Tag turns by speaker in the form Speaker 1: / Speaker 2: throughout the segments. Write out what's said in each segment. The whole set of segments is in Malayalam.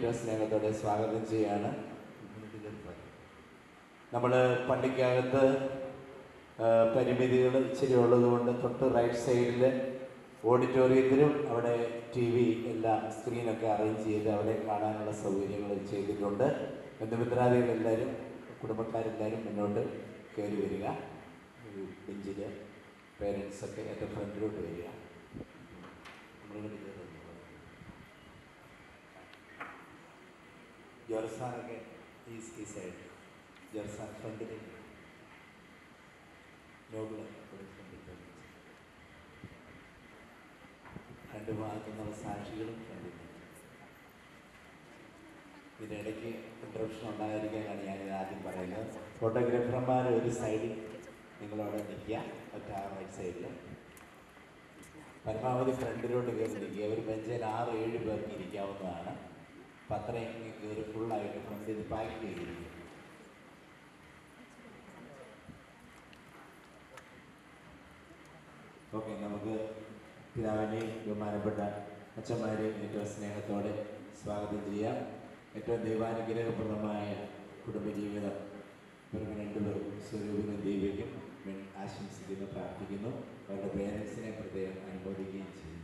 Speaker 1: ഏറ്റവും സ്നേഹത്തോടെ സ്വാഗതം ചെയ്യാണ്. നമ്മൾ പള്ളിക്കകത്ത് പരിമിതികൾ ഇച്ചിരി ഉള്ളതുകൊണ്ട് തൊട്ട് റൈറ്റ് സൈഡിൽ ഓഡിറ്റോറിയത്തിലും അവിടെ TV എല്ലാം സ്ക്രീനൊക്കെ അറേഞ്ച് ചെയ്ത് അവിടെ കാണാനുള്ള സൗകര്യങ്ങൾ ചെയ്തിട്ടുണ്ട്. ബന്ധുമിത്രാദികളെല്ലാവരും കുടുംബക്കാരെല്ലാവരും മുന്നോട്ട് കയറി വരിക. ബെഞ്ചിൽ പേരൻസൊക്കെ എൻ്റെ ഫ്രണ്ടിലോട്ട് വരിക. ജോർസാനൊക്കെ ഈ സൈഡ് ജോർസാൻ ഫ്രണ്ടിൽ നോബിൾ രണ്ട് ഭാഗത്തുനിന്നുള്ള സാക്ഷികളും ഫ്രണ്ടിൽ. ഇതിനിടയ്ക്ക് ഇൻട്രപ്ഷൻ ഉണ്ടായിരിക്കാനാണ് ഞാനിത് ആദ്യം പറയുന്നത്. ഫോട്ടോഗ്രാഫർമാർ ഒരു സൈഡിൽ നിങ്ങളവിടെ നിൽക്കുക, മറ്റേ റൈറ്റ് സൈഡിൽ പരമാവധി ഫ്രണ്ടിലോട്ട് കയറി നിൽക്കുക. ഒരു ബെഞ്ചിൽ 6-7 പേർക്ക് ഇരിക്കാവുന്നതാണ്. അപ്പം അത്രയും കയറി ഫുള്ളായിട്ട് ഫ്രണ്ടിൽ പാക്ക് ചെയ്തിരിക്കും. ഓക്കെ, നമുക്ക് പിതാവിനെയും ബഹുമാനപ്പെട്ട അച്ഛന്മാരെയും ഏറ്റവും സ്നേഹത്തോടെ സ്വാഗതം ചെയ്യാം. ഏറ്റവും ദൈവാനുഗ്രഹപ്രദമായ കുടുംബജീവിതം ഇവർക്ക് രണ്ടുപേർക്കും സ്വരൂപിനും ദൈവയ്ക്കും ആശംസിക്കുന്നു, പ്രാർത്ഥിക്കുന്നു. അവരുടെ പേരൻസിനെ പ്രത്യേകം അനുമോദിക്കുകയും ചെയ്യുന്നു.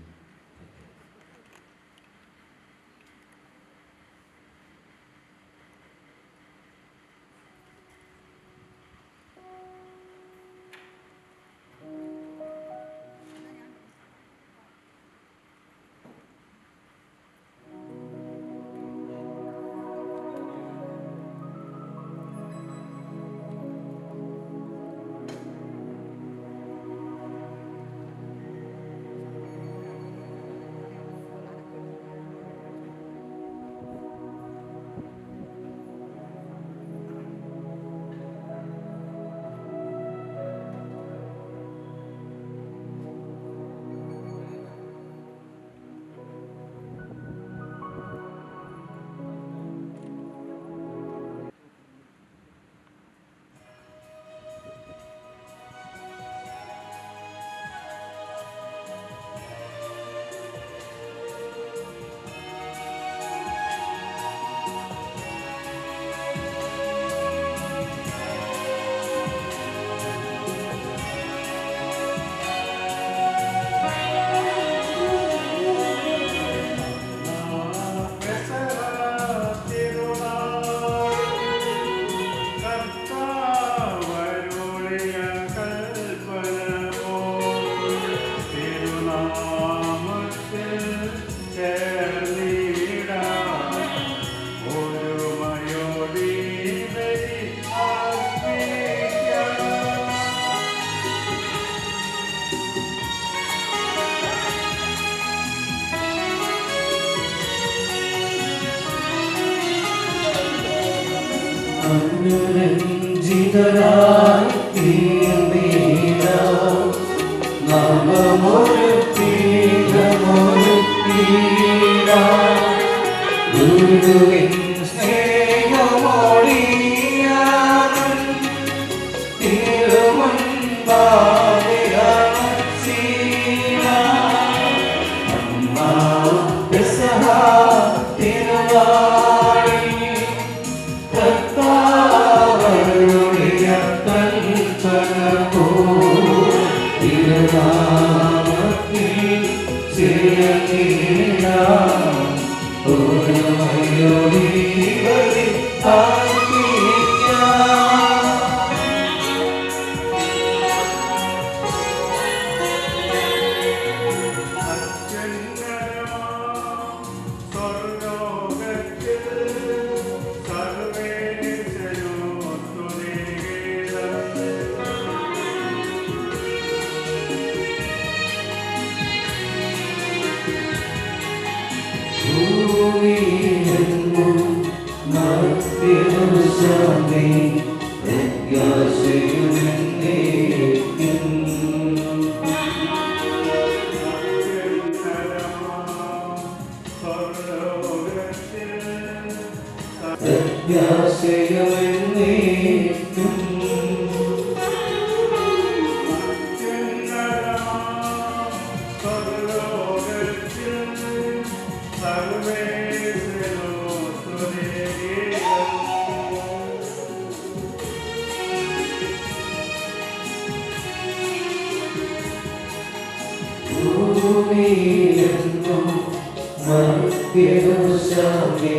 Speaker 2: നിത്യശാന്തി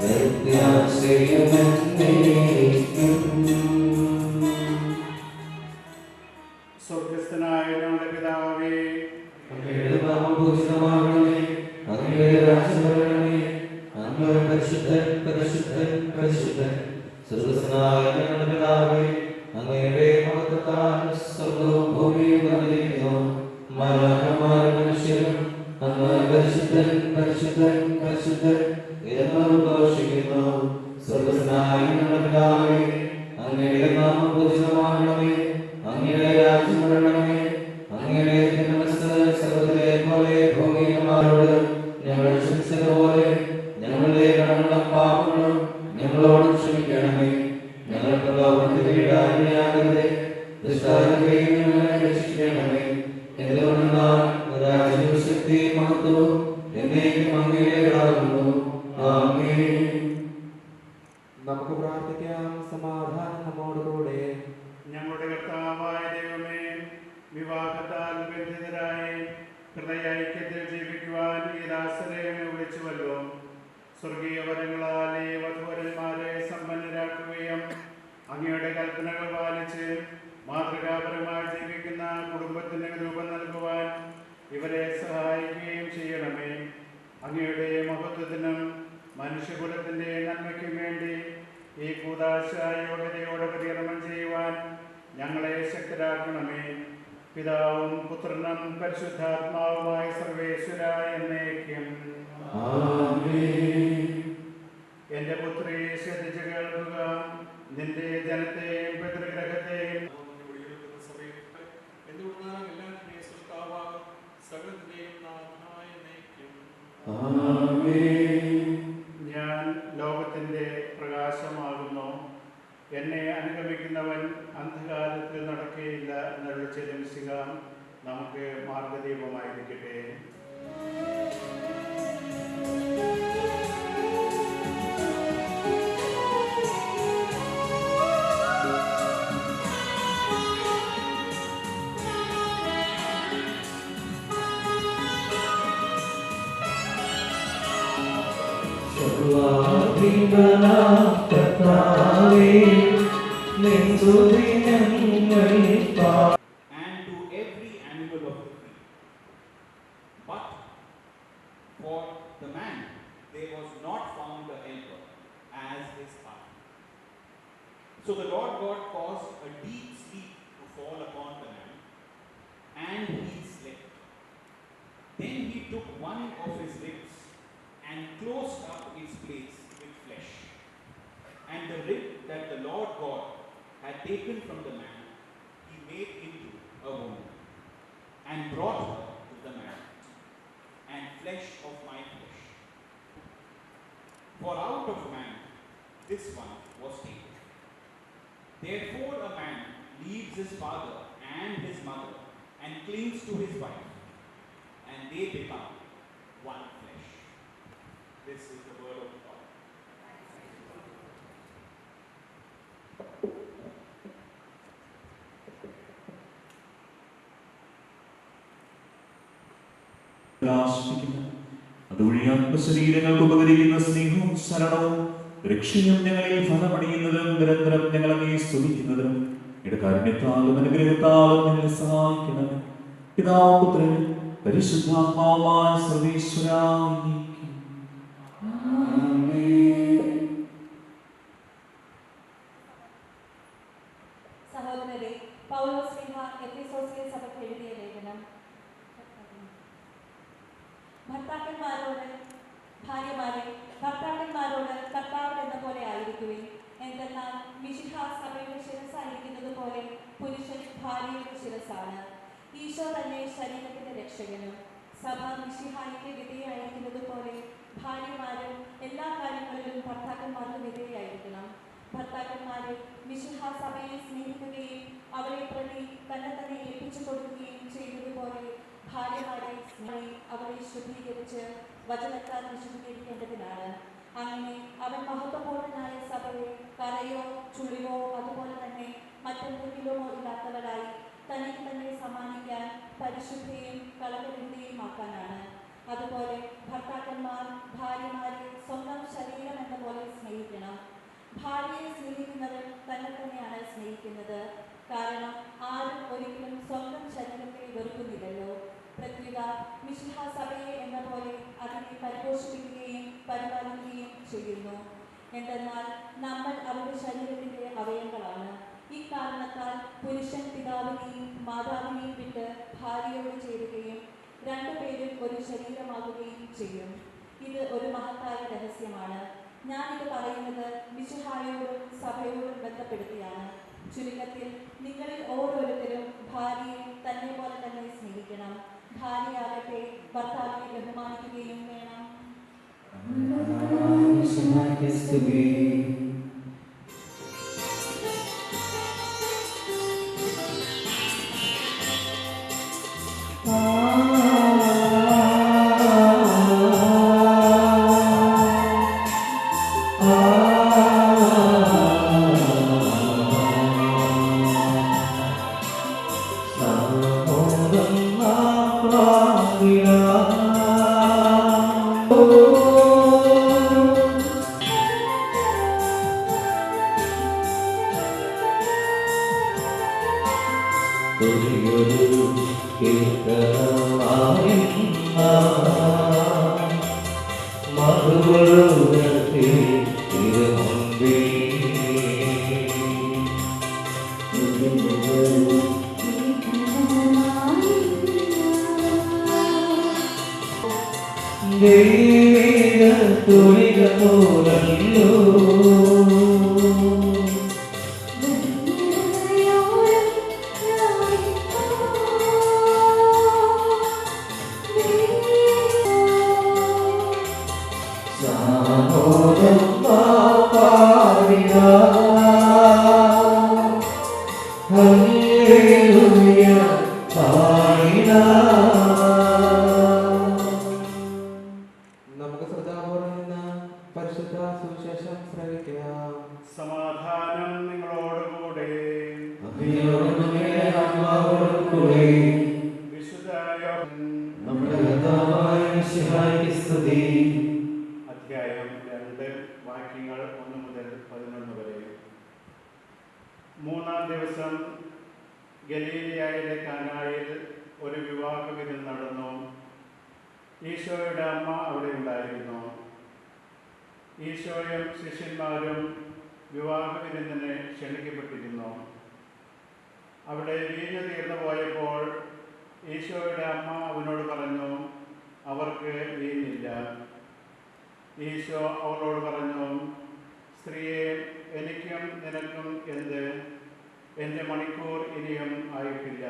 Speaker 2: നിത്യാശ്രയമെന്നേക്കും.
Speaker 3: സ്വർഗസ്ഥനായ ഞങ്ങളുടെ പിതാവേ,
Speaker 2: അങ്ങയുടെ നാമം പൂജിതമാകണമേ. അങ്ങയുടെ രാജ്യം വരണമേ. അങ്ങ് പരിശുദ്ധൻ പരിശുദ്ധൻ പരിശുദ്ധൻ. സ്വർഗസ്ഥനായ ഞങ്ങളുടെ പിതാവേ, അങ്ങയുടെ മഹത്വത്താൽ സ്വർഗ്ഗവും ഭൂമിയും നിറഞ്ഞിരിക്കുന്നു. മാലാഖമാരും മനുഷ്യരും അങ്ങ് പരിശുദ്ധൻ പരിശുദ്ധൻ പരിശുദ്ധൻ എന്ന് ഘോഷിക്കുന്നു. സ്വർഗസ്ഥനായ ഞങ്ങളുടെ പിതാവേ, അങ്ങയുടെ നാമം പൂജിതമാകണമേ. അങ്ങയുടെ രാജ്യം വരണമേ. അങ്ങയുടെ തിരുമനസ്സ് സ്വർഗ്ഗത്തിലെ പോലെ ഭൂമിയിലുമാരോട് ഞങ്ങൾ ക്ഷമിച്ചതുപോലെ ഞങ്ങളുടെ കടങ്ങളും പാപങ്ങളും ഞങ്ങളോട് ക്ഷമിക്കണമേ. ഞങ്ങൾ പ്രലോഭനത്തിൽ വീഴാനിടയാകരുതേ. ദുഷ്ടാരൂപിയിൽ ഞങ്ങളെ രക്ഷിക്കണമേ. എന്തുകൊണ്ടെന്നാൽ രാജ്യവും ശക്തിയും മഹത്വവും എന്നേക്കും അങ്ങയുടേതാകുന്നു. ആമേൻ.
Speaker 4: നമുക്ക് പ്രാർത്ഥിക്കാം. സമാധാനം നമ്മോടുകൂടെ.
Speaker 3: ഞങ്ങളുടെ കർത്താവായ ദൈവമേ, വിവാഹത്താൽ ബന്ധിതരായി ഹൃദയൈക്യത്തിൽ ജീവിക്കുവാൻ ഈ ദാസരെ വിളിച്ചുവല്ലോ. സ്വർഗീയ വരങ്ങളാൽ ഈ വധുവരന്മാരെ സമ്പന്നരാക്കുകയും അങ്ങയുടെ കൽപ്പനകൾ പാലിച്ച് മാതൃകാപരമായി ജീവിക്കുന്ന കുടുംബത്തിന് രൂപം നൽകുവാൻ ഇവരെ സഹായിക്കുകയും ചെയ്യണമേ. അങ്ങയുടെ മഹത്വത്തിനും മനുഷ്യകുലത്തിൻ്റെ നന്മയ്ക്കും വേണ്ടി ഈ കൂദാശ യോഗ്യതയോടെ പ്രതികരണം ചെയ്യുവാൻ ഞങ്ങളെ ശക്തരാക്കണമേ. പിതാവും പുത്രനും പരിശുദ്ധാത്മാവുമായ സർവേശ്വര എന്നേക്കും. എന്റെ പുത്രി ശ്രദ്ധിച്ച് കേൾക്കുക. നിന്റെ ജനത്തെയും പിതൃഗ്രഹത്തെയും ഞാൻ ലോകത്തിന്റെ പ്രകാശമാകുന്നു. എന്നെ അനുഗമിക്കുന്നവൻ അന്ധകാരത്തിൽ നടക്കുകയില്ല എന്നുള്ള ചിലംസിക നമുക്ക് മാർഗദീപമായിരിക്കട്ടെ.
Speaker 5: and to every animal of the field. But for the man there was not found a helper as his partner. So the Lord God caused a deep sleep to fall upon the man, and he slept. Then he took one of his ribs and closed up its place with flesh. And the rib that the Lord God had taken from the man, he made into a woman, and brought her to the man, and flesh of my flesh. For out of man this one was taken. Therefore a man leaves his father and his mother, and clings to his wife, and they become one flesh. This is the word of God.
Speaker 6: അതുവഴി ആത്മശരീരങ്ങൾക്ക് ഉപകരിക്കുന്ന സ്നേഹവും ശരണവും രക്ഷയും ഞങ്ങളിൽ ഫലമണിയുന്നതും നിരന്തരം ഞങ്ങളെ സ്തുതിക്കുന്നതും ഇടകാരുണ്യത്താലും അനുഗ്രഹത്താലും ഞങ്ങളെ സഹായിക്കണം. പിതാവും പുത്രനും പരിശുദ്ധാത്മാവുമായ സർവേശ്വരായി.
Speaker 7: സഹോദരരെ, പൗലോസ് ശ്ലീഹ എഫെസോസിലെ സഭയ്ക്ക് എഴുതിയ ലേഖനം. ഭർത്താക്കന്മാരോട് കർത്താവ് എന്ന പോലെ ആയിരിക്കുവിൻ. എന്തെന്നാൽ മിശിഹ സഭയുടെ ശിരസ്സായിരിക്കുന്നത് പോലെ പുരുഷൻ ഭാര്യയുടെ ശിരസ്സാണ്. ഈശോ തന്നെ ശരീരത്തിന്റെ രക്ഷകനും. സഭ മിശിഹായ്ക്ക് വിധേയായിരിക്കുന്നത് പോലെ ഭാര്യമാരും എല്ലാ കാര്യങ്ങളിലും ഭർത്താക്കന്മാർക്ക് വിധേയായിരിക്കണം. ഭർത്താക്കന്മാരെ മിശിഹ സഭയെ സ്നേഹിക്കുകയും അവരെ പ്രതി തന്നെ തന്നെ ഏൽപ്പിച്ചു കൊടുക്കുകയും ചെയ്തതുപോലെ ഭാര്യമാരെ അവരെ ശുദ്ധീകരിച്ച് വചനത്താൽ വിശുദ്ധീകരിക്കേണ്ടതിനാണ്. അങ്ങനെ അവൻ മഹത്വപൂർണനായ സഭയെ കരയോ ചുളിവോ അതുപോലെ തന്നെ മറ്റെന്തെങ്കിലുമോ ഇല്ലാത്തവരായി തനിക്ക് തന്നെ സമ്മാനിക്കാൻ പരിശുദ്ധയും കളങ്കരഹിതയും ആക്കാനാണ്. അതുപോലെ ഭർത്താക്കന്മാർ ഭാര്യമാരെ സ്വന്തം ശരീരം എന്ന പോലെ സ്നേഹിക്കണം. ഭാര്യയെ സ്നേഹിക്കുന്നവൻ തന്നെ തന്നെയാണ് സ്നേഹിക്കുന്നത്. കാരണം ആരും ഒരിക്കലും സ്വന്തം ശരീരത്തെ വെറുക്കുന്നില്ലല്ലോ. പ്രത്യുത മിശിഹ സഭയെ എന്ന പോലെ അതിനെ പരിപോഷിപ്പിക്കുകയും പരിപാലിക്കുകയും ചെയ്യുന്നു. എന്തെന്നാൽ നമ്മൾ അവരുടെ ശരീരത്തിന്റെ അവയവങ്ങളാണ്. ഇക്കാരണത്താൽ പുരുഷൻ പിതാവിനെയും മാതാവിനെയും വിട്ട് ഭാര്യയോട് ചേരുകയും രണ്ടുപേരും ഒരു ശരീരമാകുകയും ചെയ്യും. ഇത് ഒരു മഹത്തായ രഹസ്യമാണ്. ഞാനിത് പറയുന്നത് മിശിഹായോടും സഭയോടും ബന്ധപ്പെടുത്തിയാണ്. ചുരുക്കത്തിൽ നിങ്ങളിൽ ഓരോരുത്തരും ഭാര്യയെ തന്നെ പോലെ തന്നെ സ്നേഹിക്കണം. ഭാര്യയാകട്ടെ ഭർത്താവിനെ ബഹുമാനിക്കുകയും വേണം.
Speaker 4: നമുക്ക് ശ്രദ്ധാപൂർവം നിന്ന് പരിശുദ്ധ സുവിശേഷം ശ്രവിക്കാം.
Speaker 3: സമാധാനം നിങ്ങളോടുകൂടെ. വിശുദ്ധ അധ്യായം 2 വാക്യങ്ങൾ 1 മുതൽ 11 വരെ. മൂന്നാം ദിവസം ഗലീലയിലെ കാനായിൽ ഒരു വിവാഹ വിരുന്ന് നടന്നു. ഈശോയുടെ അമ്മ അവിടെ ഉണ്ടായിരുന്നു. ഈശോയും ശിഷ്യന്മാരും വിവാഹ വിരുന്നിന് ക്ഷണിക്കപ്പെട്ടിരുന്നു. അവിടെ വീഞ്ഞു തീർന്നു പോയപ്പോൾ ഈശോയുടെ അമ്മ അവനോട് പറഞ്ഞു, അവർക്ക് വീഞ്ഞില്ല. ഈശോ അവളോട് പറഞ്ഞു, സ്ത്രീയെ, എനിക്കും നിനക്കും എന്ത്? എൻ്റെ മണിക്കൂർ ഇനിയും ആയിട്ടില്ല.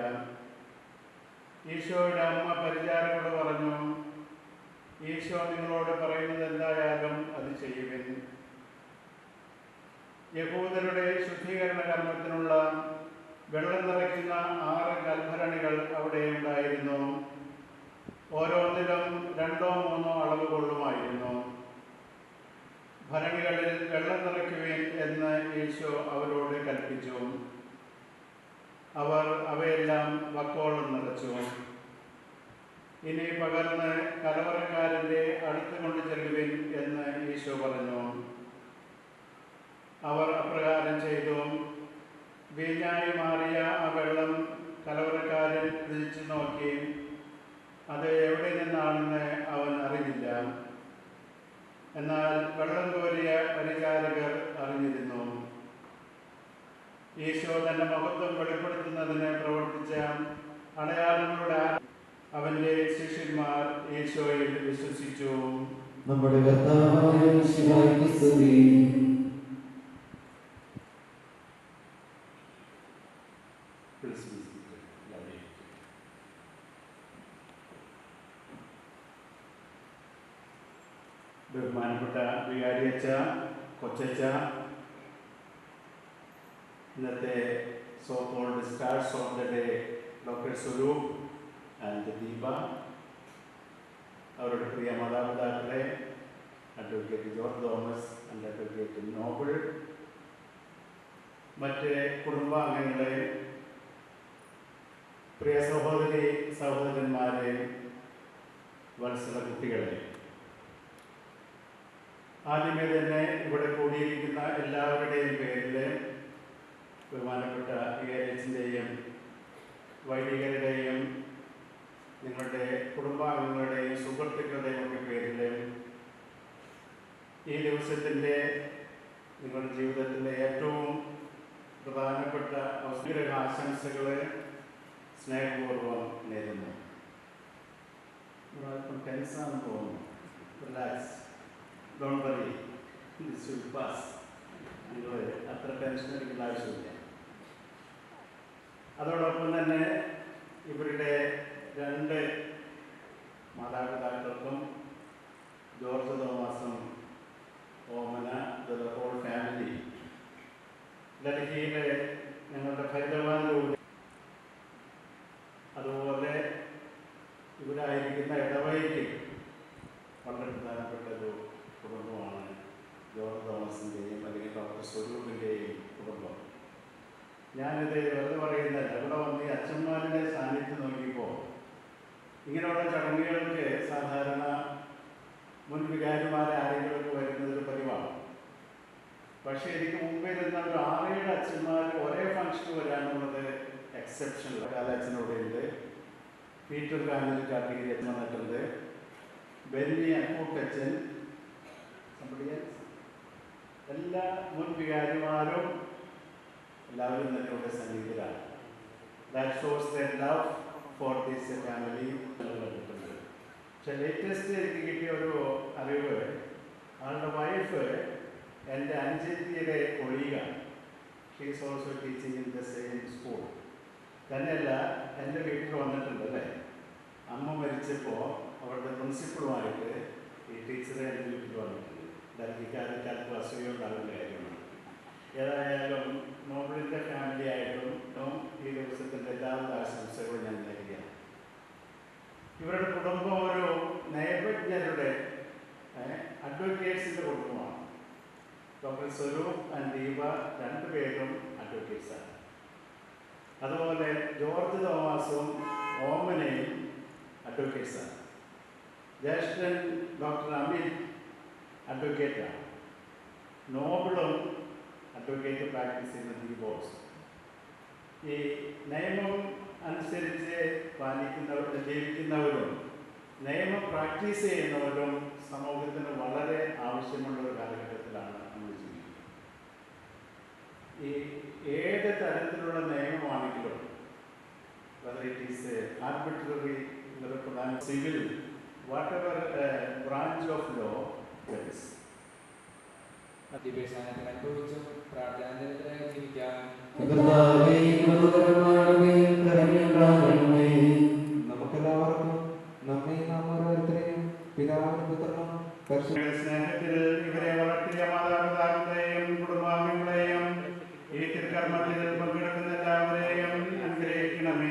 Speaker 3: ഈശോയുടെ അമ്മ പരിചാരകരോട് പറഞ്ഞു, ഈശോ നിങ്ങളോട് പറയുന്നത് എന്തായാലും അത് ചെയ്യുവിൻ. യഹൂദരുടെ ശുദ്ധീകരണ കർമ്മത്തിനുള്ള വെള്ളം നിറയ്ക്കുന്ന 6 കൽഭരണികൾ അവിടെ ഉണ്ടായിരുന്നു. ഓരോന്നിലും 2-3 അളവ് കൊള്ളുമായിരുന്നു. ഭരണികളിൽ വെള്ളം നിറയ്ക്കുവിൻ എന്ന് ഈശോ അവരോട് കൽപ്പിച്ചു. അവർ അവയെല്ലാം വക്കോളം നിറച്ചു. ഇനി പകർന്ന് കലവറക്കാരൻ്റെ അടുത്ത് കൊണ്ട് ചെല്ലുവിൻ എന്ന് ഈശോ പറഞ്ഞു. അവർ അപ്രകാരം ചെയ്തു. വീഞ്ഞായി മാറിയ ആ വെള്ളം കലവറക്കാരൻ രുചിച്ചു നോക്കി. അത് എവിടെ നിന്നാണെന്ന് അവൻ അറിഞ്ഞില്ല. എന്നാൽ വെള്ളം കോരിയ പരിചാരകർ അറിഞ്ഞിരുന്നു. ഈശോ തന്റെ മഹത്വം വെളിപ്പെടുത്തുന്നതിന് പ്രവർത്തിച്ച അടയാളങ്ങളുടെ അവന്റെ ശിഷ്യന്മാർ ഈശോയിൽ വിശ്വസിച്ചു.
Speaker 2: നമ്മുടെ കർത്താവായ മിശിഹായ്ക്ക് സ്തുതി.
Speaker 3: ബഹുമാനപ്പെട്ട വികാരിയച്ച, കൊച്ചച്ച, ഇന്നത്തെ so called stars of the day doctor Swaroop and Deepa, അവരുടെ പ്രിയ മാതാപിതാക്കളെ, advocate George Thomas and advocate Noble, മറ്റ് കുടുംബാംഗങ്ങളെ, പ്രിയ സഹോദരി സഹോദരന്മാരെ, വത്സല കുട്ടികളെ, ആദ്യമേ തന്നെ ഇവിടെ കൂടിയിരിക്കുന്ന എല്ലാവരുടെയും പേരിൽ ബഹുമാനപ്പെട്ട വികാരിയച്ഛൻ്റെയും വൈദികരുടെയും നിങ്ങളുടെ കുടുംബാംഗങ്ങളുടെയും സുഹൃത്തുക്കളുടെയും ഒക്കെ പേരിൽ ഈ ദിവസത്തിൻ്റെ നിങ്ങളുടെ ജീവിതത്തിലെ ഏറ്റവും പ്രധാനപ്പെട്ട ആശംസകൾ സ്നേഹപൂർവ്വം നേരുന്നു. നിങ്ങളൽപ്പം ടെൻസാണെന്ന് തോന്നുന്നു. Relax, don't worry, this will pass. നിങ്ങൾ അത്ര ടെൻഷൻ എടുക്കേണ്ട ആവശ്യമില്ല. അതോടൊപ്പം തന്നെ ഇവരുടെ 2 മാതാപിതാക്കൾക്കും ജോർജ് തോമസും ഓമന, ദ ഹോൾ ഫാമിലി, ഡൽഹിയിലെ ഞങ്ങളുടെ ഹൈദരാബാദിലൂടെ, അതുപോലെ ഇവരായിരിക്കുന്ന ഇടവഴിക്ക് വളരെ പ്രധാനപ്പെട്ട ഒരു കുടുംബമാണ് ജോർജ് തോമസിൻ്റെയും അല്ലെങ്കിൽ ഡോക്ടർ സ്വരൂപിൻ്റെയും കുടുംബം. ഞാനിത് വെറുതെ പറയുന്നില്ല. ഇവിടെ വന്ന് ഈ അച്ഛന്മാരുടെ സാന്നിധ്യം നോക്കിയപ്പോൾ ഇങ്ങനെയുള്ള ചടങ്ങുകൾക്ക് സാധാരണ മുൻ വികാരിമാരെ ആരെങ്കിലുമൊക്കെ വരുന്നതൊരു പതിവാണ്. പക്ഷേ എനിക്ക് മുമ്പേ ഇരുന്ന ഒരു 6-7 അച്ഛന്മാർ ഒരേ ഫംഗ്ഷന് വരാനുള്ളത് എക്സെപ്ഷൻ. കാലച്ഛനോടെ ഉണ്ട്, പീറ്റർ കാനിൽ കാട്ടിരി അച്ഛൻ വന്നിട്ടുണ്ട്, ബെന്നി അക്കൂട്ടച്ഛൻ, എല്ലാ മുൻ വികാരിമാരും എല്ലാവരും തന്നെ ഇവിടെ സന്നിഹിതരാണ്. That shows their love for this family. പക്ഷെ ലേറ്റസ്റ്റ് എനിക്ക് കിട്ടിയ ഒരു അറിവ്, ആളുടെ വൈഫ് എൻ്റെ അനുജത്തിയുടെ കൊളീഗാണ്. She is also teaching in the same school. തന്നെയല്ല, എൻ്റെ വീട്ടിൽ വന്നിട്ടുണ്ട് അല്ലേ. അമ്മ മരിച്ചപ്പോൾ അവരുടെ പ്രിൻസിപ്പളുമായിട്ട് ഈ ടീച്ചറെ എൻ്റെ വീട്ടിൽ വന്നിട്ടുണ്ട്. ഡൽഹിക്കാർക്ക് അല്പം അസൂയുണ്ടാകുന്ന കാര്യമാണ്. ഏതായാലും നോബിളിൻ്റെ ഫാമിലി ആയിട്ടും ഈ ദിവസത്തിൻ്റെ എല്ലാവിധ ആശംസകളും ഞാൻ നൽകുകയാണ്. ഇവരുടെ കുടുംബം ഒരു നൈപജ്ഞരുടെ അഡ്വക്കേറ്റ്സിൻ്റെ കുടുംബമാണ്. ഡോക്ടർ സ്വരൂപ് ആൻഡ് ദീപ 2 പേരും അഡ്വക്കേറ്റ്സാണ്. അതുപോലെ ജോർജ് തോമസും ഓമനയും അഡ്വക്കേറ്റ്സാണ്. ജ്യേഷ്ഠൻ ഡോക്ടർ അമിത് അഡ്വക്കേറ്റാണ്. നോബിളും അഡ്വക്കേറ്റ് പ്രാക്ടീസ് ചെയ്യുന്ന ദീപോസ്. ഈ നിയമം അനുസരിച്ച് ജീവിക്കുന്നവരും നിയമം പ്രാക്ടീസ് ചെയ്യുന്നവരും സമൂഹത്തിന് വളരെ ആവശ്യമുള്ള ഒരു കാലഘട്ടത്തിലാണ് നമ്മൾ ജീവിക്കുന്നത്. ഈ ഏത് തരത്തിലുള്ള നിയമമാണെങ്കിലും, whether it is arbitrary, civil, whatever branch of law there is.
Speaker 4: ദിവ്യസാന്നിധ്യം അനുഭവിച്ചും പ്രാർത്ഥനാനിരതരായി ജീവിക്കാൻ നമുക്കെല്ലാവർക്കും നമ്മയും നാം ഓരോരുത്തരെയും പിതാവിനും പുത്രനും
Speaker 3: സ്നേഹത്തിൽ ഇവരെ വളർത്തിയ മാതാപിതാക്കളെയും കുടുംബാംഗങ്ങളെയും ഈ തിരുക്കർമ്മത്തിൽ പങ്കെടുക്കുന്ന എല്ലാവരെയും അനുഗ്രഹിക്കണമേ.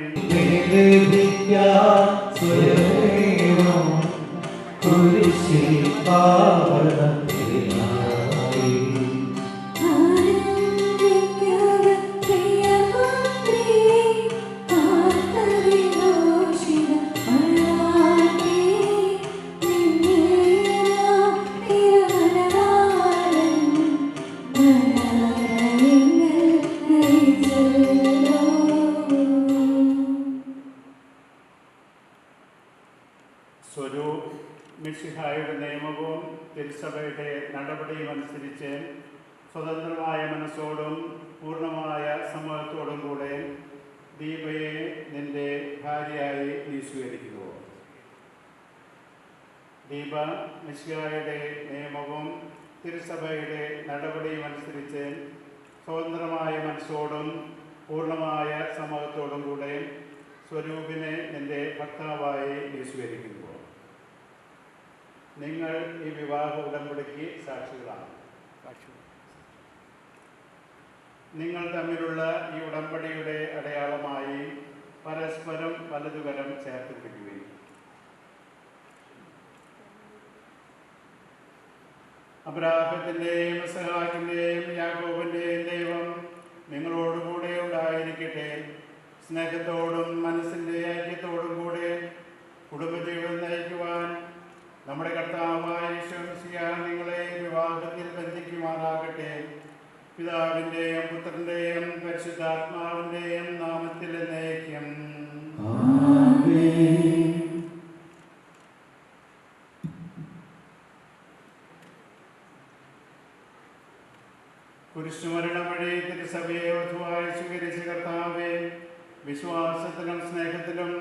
Speaker 3: സ്വരൂപ് മിശിഹായുടെ നിയമവും തിരുസഭയുടെ നടപടിയും അനുസരിച്ച് സ്വതന്ത്രമായ മനസ്സോടും പൂർണ്ണമായ സമ്മതത്തോടും കൂടെ ദീപയെ നിന്റെ ഭാര്യയായി നീ സ്വീകരിക്കുന്നു. ദീപ മിശിഹായുടെ നിയമവും തിരുസഭയുടെ നടപടിയും അനുസരിച്ച് സ്വതന്ത്രമായ മനസ്സോടും പൂർണ്ണമായ സമ്മതത്തോടും കൂടെ സ്വരൂപിനെ നിന്റെ ഭർത്താവായി നീ സ്വീകരിക്കുന്നു. നിങ്ങൾ ഈ വിവാഹ ഉടമ്പടിക്ക് സാക്ഷികളാണ്. നിങ്ങൾ തമ്മിലുള്ള ഈ ഉടമ്പടിയുടെ അടയാളമായി പരസ്പരം വലതുകരം ചേർത്ത് പിടിക്കുകയും അബ്രാഹത്തിൻ്റെയും ഇസ്ഹാക്കിൻ്റെയും യാക്കോബിൻ്റെയും ദൈവം നിങ്ങളോടുകൂടെ ഉണ്ടായിരിക്കട്ടെ. സ്നേഹത്തോടും മനസ്സിൻ്റെ ഐക്യത്തോടും കൂടെ കുടുംബജീവിതം നയിക്കുവാൻ അനുഗ്രഹിക്കുമാറാകട്ടെ. പിതാവിൻ്റെയും പുത്രൻ്റെയും പരിശുദ്ധാത്മാവിൻ്റെയും നാമത്തിൽ എന്നേക്കും. കുരിശുമരണം വഴി തിരുസഭയെ വധുവായി സ്വീകരിച്ച കർത്താവേ, വിശ്വാസത്തിലും സ്നേഹത്തിലും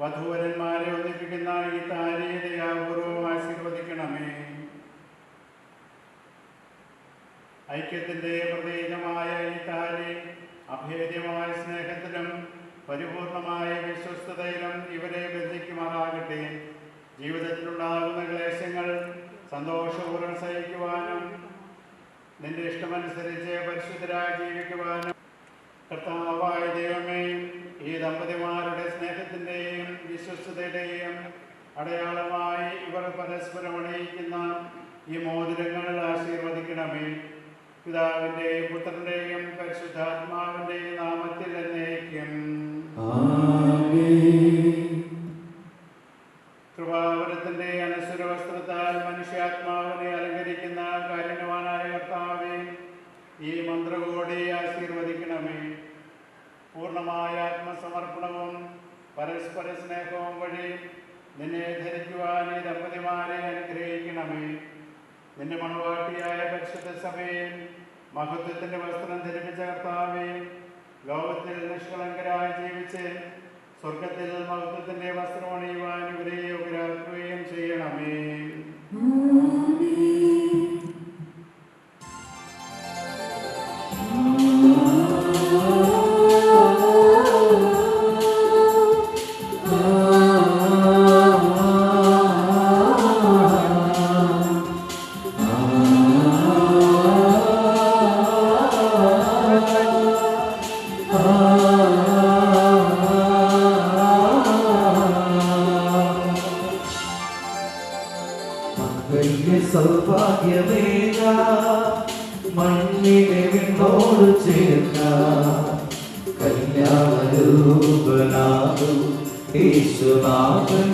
Speaker 3: വധൂവരന്മാരെ ഒന്നിപ്പിക്കുന്ന ഈ താലിയെ ദയാപൂർവം ആശീർവദിക്കണമേ. ഐക്യത്തിൻ്റെ പ്രതീകമായ ഈ താലി അഭേദ്യമായ സ്നേഹത്തിലും പരിപൂർണമായ വിശ്വസ്തതയിലും ഇവരെ ബന്ധിക്കുമാറാകട്ടെ. ജീവിതത്തിലുണ്ടാകുന്ന ക്ലേശങ്ങൾ സന്തോഷപൂർവ്വം സഹിക്കുവാനും നിന്റെ ഇഷ്ടമനുസരിച്ച് പരിശുദ്ധരായി ജീവിക്കുവാനും കർത്താവായ ദൈവമേ, ഈ ദമ്പതിമാരുടെ സ്നേഹത്തിൻ്റെയും വിശ്വസ്തതയുടെയും അടയാളമായി ഇവർ പരസ്പരം അണിയിക്കുന്ന ഈ മോതിരങ്ങൾ ആശീർവദിക്കണമേ. പിതാവിൻ്റെയും പുത്രൻ്റെയും പരിശുദ്ധാത്മാവിൻ്റെയും നാമത്തിൽ എന്നേക്കും. കൃപാവരത്തിൻ്റെ അനശ്വര വസ്ത്രത്താൽ മനുഷ്യാത്മാവിനെ അലങ്കരിക്കുന്ന കാരുണ്യവാനായ കർത്താവേ, ഈ മന്ത്രകോടി ആശീർവദിക്കണമേ. പൂർണ്ണമായ ആത്മസമർപ്പണവും പരസ്പര സ്നേഹവും വഴി നിന്നെ ധരിക്കുവാൻ ഈ ദമ്പതിമാരെ അനുഗ്രഹിക്കണമേ. നിന്റെ മണവാട്ടിയായ പരിശുദ്ധ സഭയെ മഹത്വത്തിൻ്റെ വസ്ത്രം ധരിപ്പിച്ച കർത്താവേ, ലോകത്തിൽ നിഷ്കളങ്കരായി ജീവിച്ച് സ്വർഗത്തിൽ മഹത്വത്തിൻ്റെ വസ്ത്രം അണിയുവാൻ ഇവരെ യോഗ്യരാക്കുകയും ചെയ്യണമേ.
Speaker 2: സൗഭാഗ്യമേക മണ്ണിനെ വിണ്ണോട് ചേർക്ക കല്യാണരൂപനാകും യേശുനാഥൻ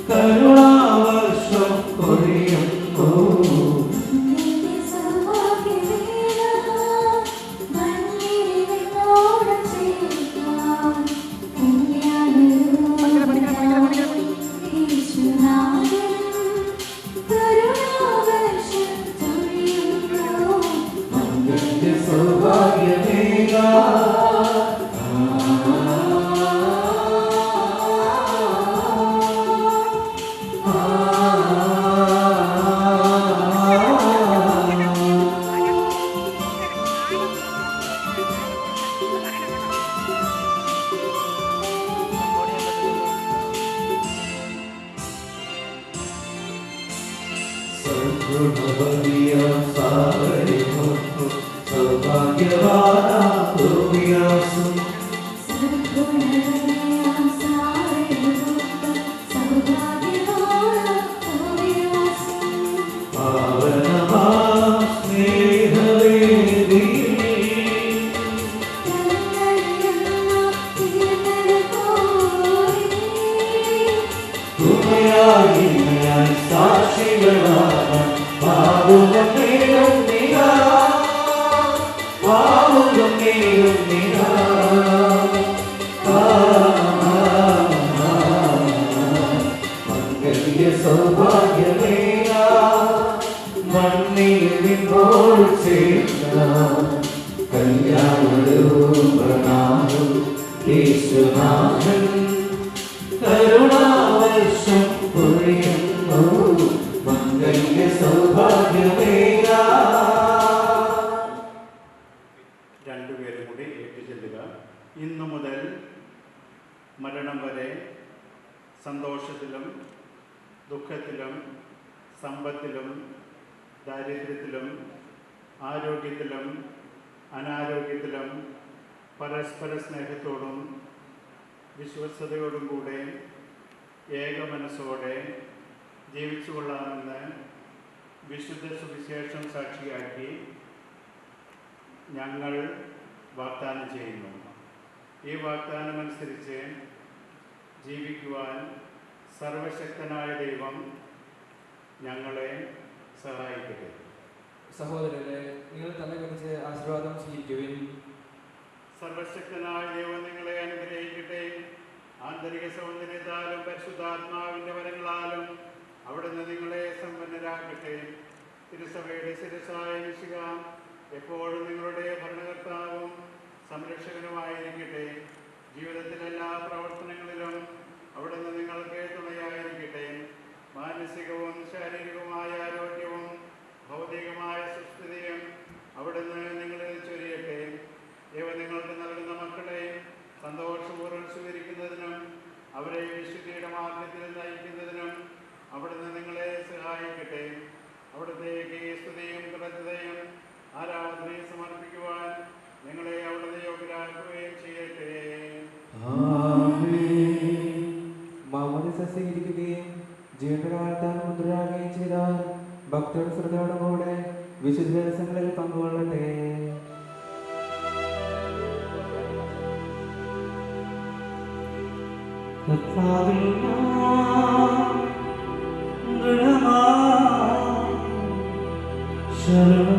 Speaker 2: കരുണാവർഷം പൊഴിയുന്നു.
Speaker 3: രണ്ടുപേരും കൂടി ഏറ്റുചൊല്ലുക. ഇന്നു മുതൽ മരണം വരെ സന്തോഷത്തിലും ദുഃഖത്തിലും സമ്പത്തിലും ദാരിദ്ര്യത്തിലും ആരോഗ്യത്തിലും അനാരോഗ്യത്തിലും പരസ്പര സ്നേഹത്തോടും വിശ്വസ്തയോടും കൂടെ ഏക മനസ്സോടെ ജീവിച്ചു കൊള്ളാമെന്ന് വിശുദ്ധ സുവിശേഷം സാക്ഷിയാക്കി ഞങ്ങൾ വാഗ്ദാനം ചെയ്യുന്നു. ഈ വാഗ്ദാനമനുസരിച്ച് ജീവിക്കുവാൻ സർവശക്തനായ ദൈവം ഞങ്ങളെ സഹായിക്കട്ടെ.
Speaker 4: സഹോദരരെ, നിങ്ങൾ തന്നെ കുറിച്ച് ആശീർവാദം സ്വീകരിക്കുവിൻ.
Speaker 3: സർവശക്തനായ ദൈവം നിങ്ങളെ അനുഗ്രഹിക്കട്ടെ. ആന്തരിക സൗന്ദര്യത്താലും പരിശുദ്ധാത്മാവിന്റെ വരങ്ങളാലും അവിടുന്ന് നിങ്ങളെ സമ്പന്നരാക്കട്ടെ. തിരുസഭയുടെ ശിരസ്സായ മിശിഹ എപ്പോഴും നിങ്ങളുടെ ഭരണകർത്താവും സംരക്ഷകനുമായിരിക്കട്ടെ. ജീവിതത്തിലെല്ലാ പ്രവർത്തനങ്ങളിലും അവിടുന്ന് നിങ്ങൾക്ക് തുണയായിരിക്കട്ടെ. മാനസികവും ശാരീരികവുമായ ആരോഗ്യവും ഭൗതികമായ സുസ്ഥിതിയും അവിടുന്ന് നിങ്ങളിൽ ചൊരിയട്ടെ. ദൈവം നിങ്ങൾക്ക് നൽകുന്ന മക്കളെ സന്തോഷപൂർവ്വം സ്വീകരിക്കുന്നതിനും അവരെ വിശുദ്ധിയുടെ മാർഗത്തിൽ നയിക്കുന്നതിനും അവിടുന്ന് നിങ്ങളെ സഹായിക്കട്ടെ. അവിടുത്തേക്ക് സ്തുതിയും കൃതജ്ഞതയും ആരാധനയും സമർപ്പിക്കുവാൻ നിങ്ങളെ അവിടുന്ന് യോഗ്യരാക്കുകയും ചെയ്യട്ടെ.
Speaker 4: മാമോദിസ സ്വീകരിക്കുകയും ജീവന്റെ കാലത്താൽ മുദ്രയാകുകയും ചെയ്താൽ ഭക്തിയുടെ ശ്രദ്ധയോടുകൂടെ വിശുദ്ധ ദിവസങ്ങളിൽ പങ്കുകൊള്ളട്ടെ.
Speaker 3: ശരണം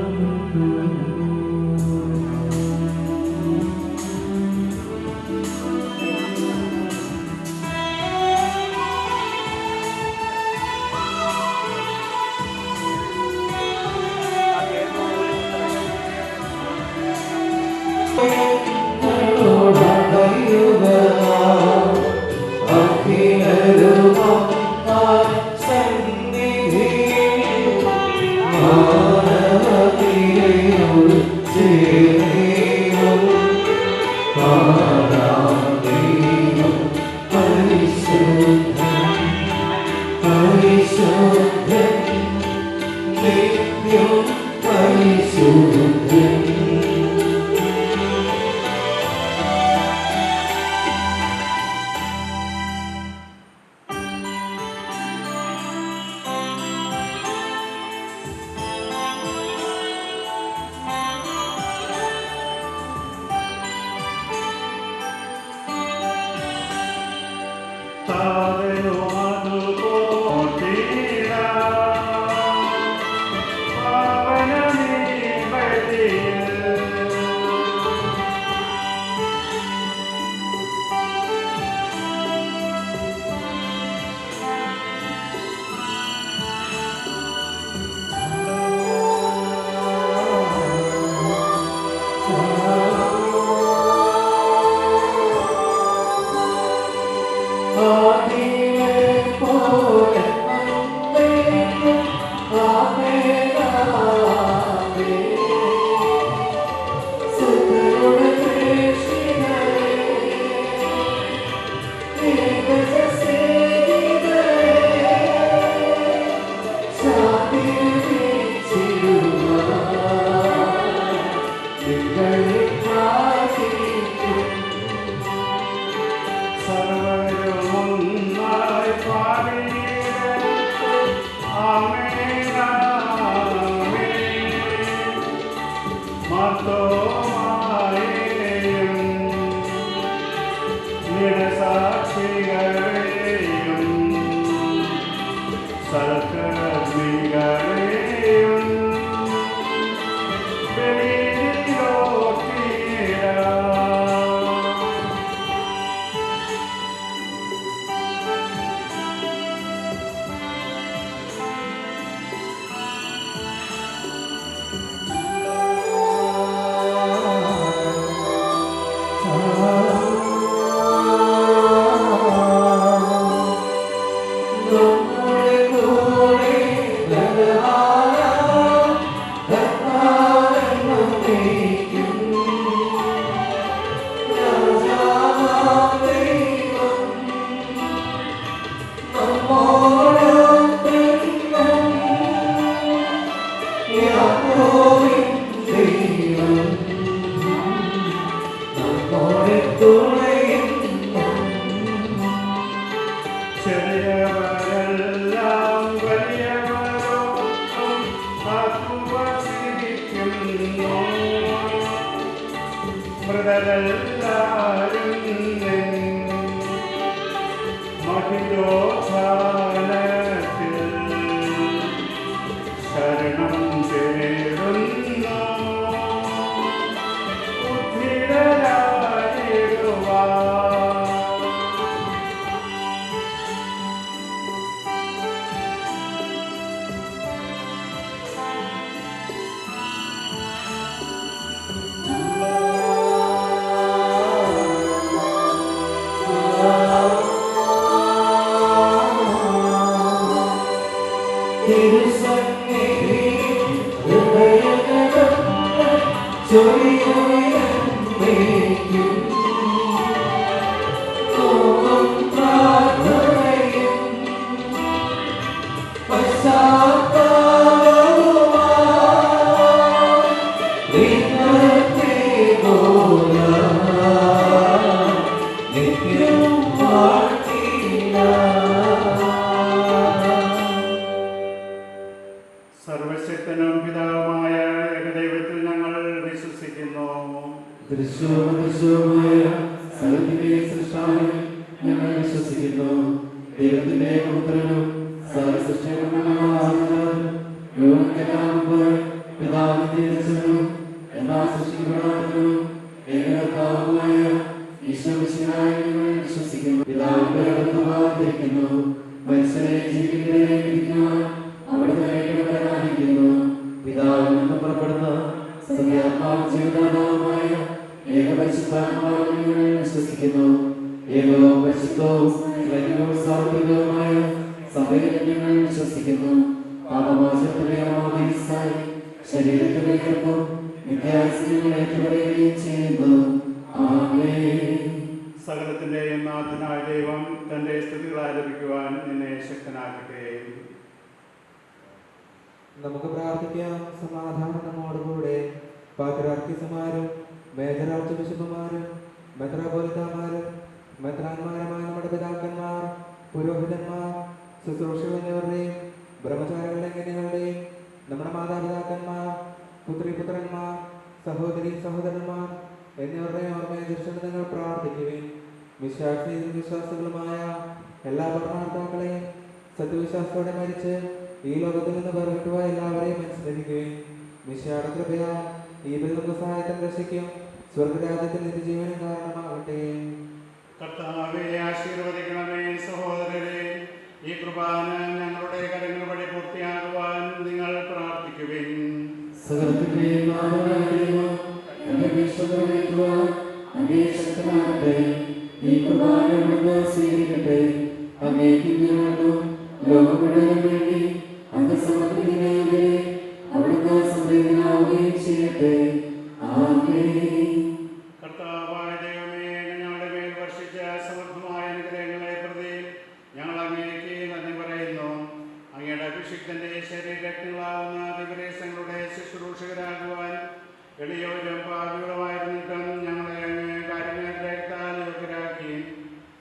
Speaker 3: ചേരും
Speaker 2: ചൊരിയുയർന്നേക്കും ഓം പ്രാർത്ഥനയും പശ്ചാത്താപവുമായി ഇന്നത്തെ പോലെ നിത്യം വാഴ്ത്തിടാം.
Speaker 3: സർവശക്തനും പിതാവുമായ ഏകദൈവത്തിൽ ഞങ്ങൾ വിശ്വസിക്കുന്നു.
Speaker 2: ദൃശ്യവുമായ സകലത്തിന്റെയും സൃഷ്ടാവിൽ ഞങ്ങൾ വിശ്വസിക്കുന്നു. ദൈവത്തിന്റെ പുത്രനും പിതാവിന്റെ എല്ലാ സൃഷ്ടിക്കപ്പെടാത്തതും ഏകകർത്താവുമായ ഈശോമിശിഹായിൽ ഞങ്ങൾ വിശ്വസിക്കുന്നു. പിതാവിന്റെ അടുത്തുവാതിരിക്കുന്നു മനുഷ്യരെ ജീവിക്കുന്നതിനെ അവിടുന്ന് ആരാധിക്കുന്നു. പിതാവിൽ നിന്ന് പുറപ്പെടുന്ന സത്യാത്മാവ് ജീവദാതാവുമായ ഏകപരിശുദ്ധാത്മാവിൽ ഞങ്ങൾ വിശ്വസിക്കുന്നു. ഏകവും പരിശുദ്ധവും ഐക്യവും സാർവത്രികവുമായ സഭയിൽ ഞങ്ങൾ വിശ്വസിക്കുന്നു. പാപമോചനത്തിന്റെ അമാവാസ്യയായി ശരീരത്തിലേക്കും നിത്യായുസ്സിനെ ഏറ്റുപറയുകയും ചെയ്യുന്നു. ആമേൻ.
Speaker 3: സകലത്തിന്റെയും നാഥനായ ദൈവം തന്റെ സ്തുതികൾ ആലപിക്കുവാൻ നിന്നെ ശക്തനാക്കട്ടെ.
Speaker 4: നമുക്ക് പ്രാർത്ഥിക്കാം. സമാധാനം നമ്മോടുകൂടെ. പാത്രാർക്കിസമാരും മേജർ ആർച്ച് ബിഷപ്പുമാരും മെത്രാപോലിത്തമാരും മെത്രാന്മാരുമായ നമ്മുടെ പിതാക്കന്മാർ, പുരോഹിതന്മാർ, ശുശ്രൂഷകൾ എന്നിവരുടെയും ബ്രഹ്മചാരികളുടെ എങ്ങനെയുടെയും നമ്മുടെ മാതാപിതാക്കന്മാർ, പുത്രിപുത്രന്മാർ, സഹോദരി സഹോദരന്മാർ എന്നിവരുടെയും ഓർമ്മയെ ദൃഷ്ടി നിങ്ങൾ പ്രാർത്ഥിക്കുകയും വിശ്വാസികളുമായ എല്ലാ ഭരണാർത്ഥാക്കളെയും സത്യവിശ്വാസത്തോടെ മരിച്ച് ഈ ലോകത്തിൽ നിന്ന് വേർവിട്ടുപോയ എല്ലാവരെയും അനുസ്മരിക്കുകയും മിശിഹായുടെ കൃപയാൽ ഈ ബന്ധുക്ക സഹായത്തിന് രക്ഷിക്കും സ്വർഗരാജ്യത്തിൽ നിത്യജീവനും കാരണമാകട്ടെ.
Speaker 3: കർത്താവേ, ആശീർവദിക്കണമേ. സഹോദരരെ, ഈ കുർബാന ഞങ്ങളുടെ കരങ്ങൾ വഴി പൂർത്തിയാകുവാൻ നിങ്ങൾ പ്രാർത്ഥിക്കുവിൻ.
Speaker 2: സകലത്തിന്റെയും നാഥനായ ദൈവം എന്റെ വിശ്വസിക്കുവാൻ അങ്ങേ ശക്തനാകട്ടെ. ഈ കുർബാന അവിടുന്ന് സ്വീകരിക്കട്ടെ. അങ്ങേക്ക് വീണ്ടും ലോകം മുഴുവനും വേണ്ടി അങ്ങ് സമർപ്പിക്കുന്നതിനെ അവിടുന്ന് സംപ്രീതനാവുകയും ചെയ്യട്ടെ. ആമേൻ.
Speaker 3: കർത്താവായ ദൈവമേ, ഞങ്ങളുടെ മേൽ വർഷിച്ച സമൃദ്ധമായ അനുഗ്രഹങ്ങളെ പ്രതി ഞങ്ങൾ അങ്ങേക്ക് നന്ദി പറയുന്നു. അങ്ങയുടെ അഭിഷിക്തന്റെ ശരീരങ്ങളാവുന്ന ദിവസങ്ങളുടെ ശുശ്രൂഷകരാകുവാൻ എളിയവരും പാപികളുമായിരുന്നിട്ടും ഞങ്ങളെ അങ്ങ് കാരുണ്യത്താൽ യോഗ്യരാക്കി.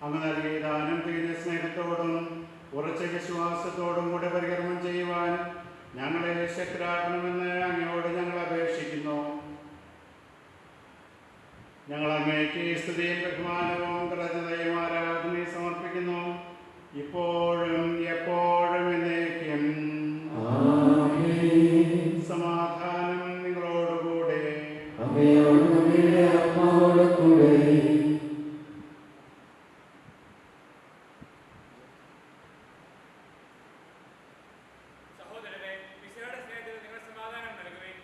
Speaker 3: അങ്ങ് നൽകിയ ദാനം തികഞ്ഞ സ്നേഹത്തോടും ഉറച്ച വിശ്വാസത്തോടും കൂടെ പരികർമ്മം ചെയ്യുവാൻ ഞങ്ങളെ ശക്തരാക്കണമെന്ന് അങ്ങയോട് ഞങ്ങൾ അപേക്ഷിക്കുന്നു. ഞങ്ങൾ അങ്ങേക്ക് സ്തുതിയും ബഹുമാനവും കൃതജ്ഞതയും ആരാധനയും സമർപ്പിക്കുന്നു, ഇപ്പോഴും എപ്പോഴും എന്നേക്കും.
Speaker 2: ആമേൻ.
Speaker 3: സമാധാനം നിങ്ങളോടുകൂടെ.
Speaker 2: അങ്ങയോടും അങ്ങയുടെ ആത്മാവോടും കൂടെ.
Speaker 8: സഹോദരരെ, മിശിഹായുടെ സ്നേഹത്തിൽ നിങ്ങൾ സമാധാനം നൽകുവിൻ.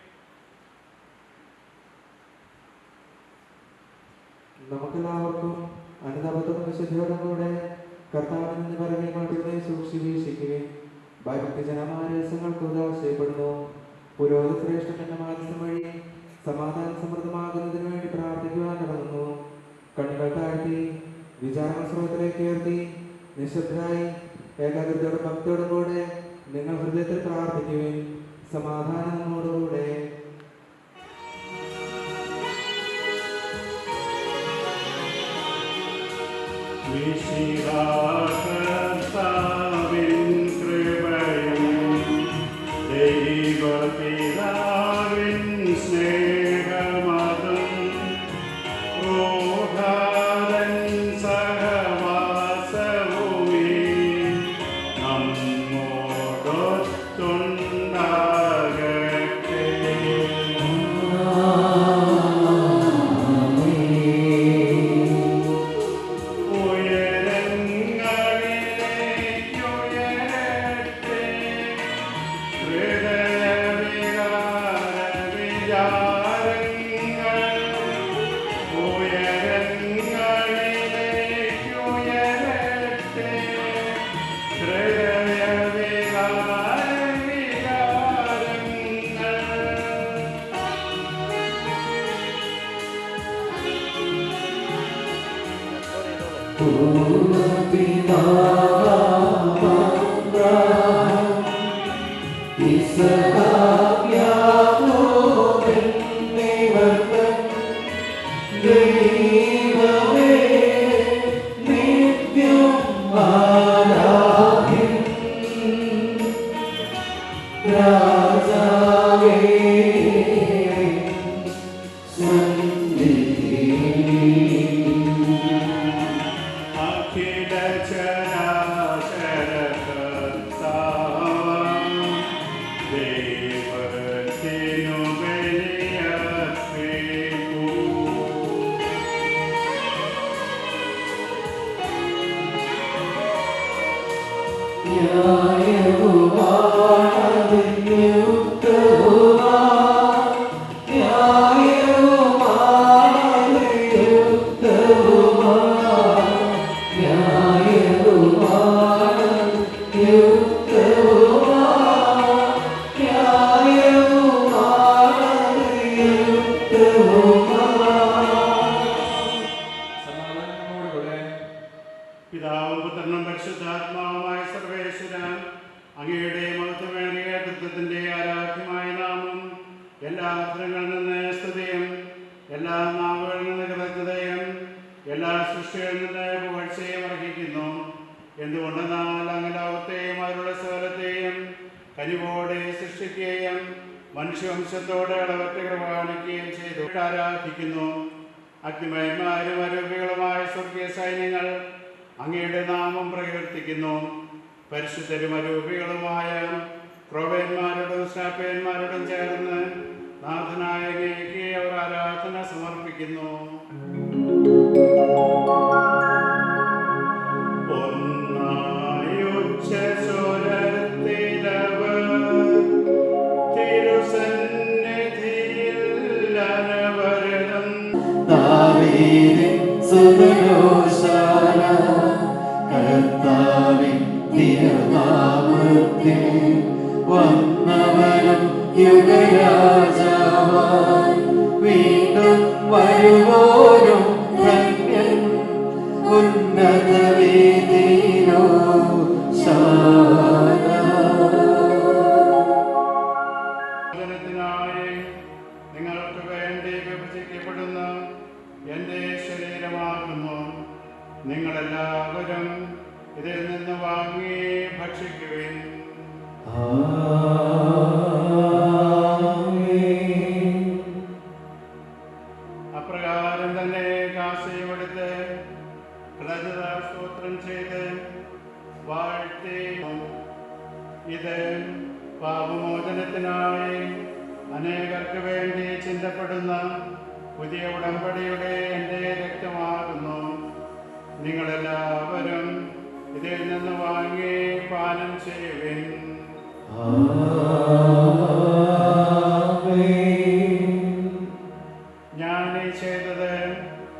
Speaker 4: നമുക്കെല്ലാവർക്കും അനുതാപത്തോടും വിശുദ്ധിയോടും കൂടെ കർത്താവിൽ നിന്ന് പറയുകയും മാറ്റുകയെ സൂക്ഷിച്ച് വീക്ഷിക്കുകയും ഭക്തജനമായ രസങ്ങൾക്ക് ഉദാശയപ്പെടുന്നു. പുരോഹിത ശ്രേഷ്ഠന്റെ മാധ്യസ്ഥം വഴി സമാധാന സമൃദ്ധമാകുന്നതിന് വേണ്ടി പ്രാർത്ഥിക്കുവാൻ തുടങ്ങുന്നു. കണ്ണുകൾ താഴ്ത്തി വിചാരണ സ്രോതത്തിലേക്ക് ഉയർത്തി നിശബ്ദരായി ഏകാഗ്രതയോടും ഭക്തിയോടും കൂടെ നിങ്ങൾ ഹൃദയത്തിൽ പ്രാർത്ഥിക്കുകയും സമാധാനം നമ്മോടുകൂടെ.
Speaker 3: കർത്താവിൻ കൃപയും ദൈവപിതാവിൻ സ്നേഹമതും റൂഹാതൻ സഹവാസവുമീ നമ്മോടൊത്തുണ്ടാകട്ടെ. ഉയരങ്ങൾ പിതാവും പുത്രനും പരിശുദ്ധാത്മാവുമായ സർവേശ്വര, അങ്ങയുടെ മഹത്വമേറിയ തത്വത്തിന്റെ ആരാധ്യമായ നാമം എല്ലാ അർത്ഥങ്ങളിൽ നിന്ന് സ്തുതിയും എല്ലാ നാവുകളിൽ നിന്ന് കൃതജ്ഞതയും എല്ലാ സൃഷ്ടികളിൽ നിന്ന് പുകഴ്ചയും അർഹിക്കുന്നു. എന്തുകൊണ്ടെന്നാൽ അങ്ങ് ലോകത്തെയും അവരുടെ സകലത്തെയും കനിവോടെ സൃഷ്ടിക്കുകയും മനുഷ്യവംശത്തോടെ അളവറ്റ കൃപ കാണിക്കുകയും ചെയ്തു ആരാധിക്കുന്നു. അഗ്നിമയന്മാരും അരൂപികളുമായ സ്വർഗീയ സൈന്യങ്ങൾ അങ്ങയുടെ നാമം പ്രകീർത്തിക്കുന്നു. പരിശുദ്ധരും അരൂപികളുമായ ക്രോവേന്മാരോടും ശ്രാപ്പേന്മാരോടും ചേർന്ന് നാഥനായ അങ്ങേക്ക് അവർ ആരാധന സമർപ്പിക്കുന്നു.
Speaker 2: വന്നവനും യുഗരാജാവായി വീണ്ടും വരുവോരും ധന്യൻ ഉന്നത വേദിയിലോ
Speaker 3: നിങ്ങൾക്ക് വേണ്ടി വിഭജിക്കപ്പെടുന്ന എൻ്റെ ശരീരമാകുന്നു. നിങ്ങളെല്ലാവരും ഇതിൽ നിന്ന് വാങ്ങി ഭക്ഷിക്കുവിൻ. അപ്രകാരം തന്നെ കാസയും എടുത്ത് സ്തോത്രം ചെയ്ത് വാഴ്ത്തി, ഇത് പാപമോചനത്തിനായി അനേകർക്ക് വേണ്ടി ചിന്തപ്പെടുന്ന പുതിയ ഉടമ്പടിയുടെ എൻ്റെ രക്തമാകുന്നു. നിങ്ങളെല്ലാവരും ഇതിൽ നിന്ന് വാങ്ങി പാനം ചെയ്യുവിൻ. ഞാൻ ഈ ചെയ്തത്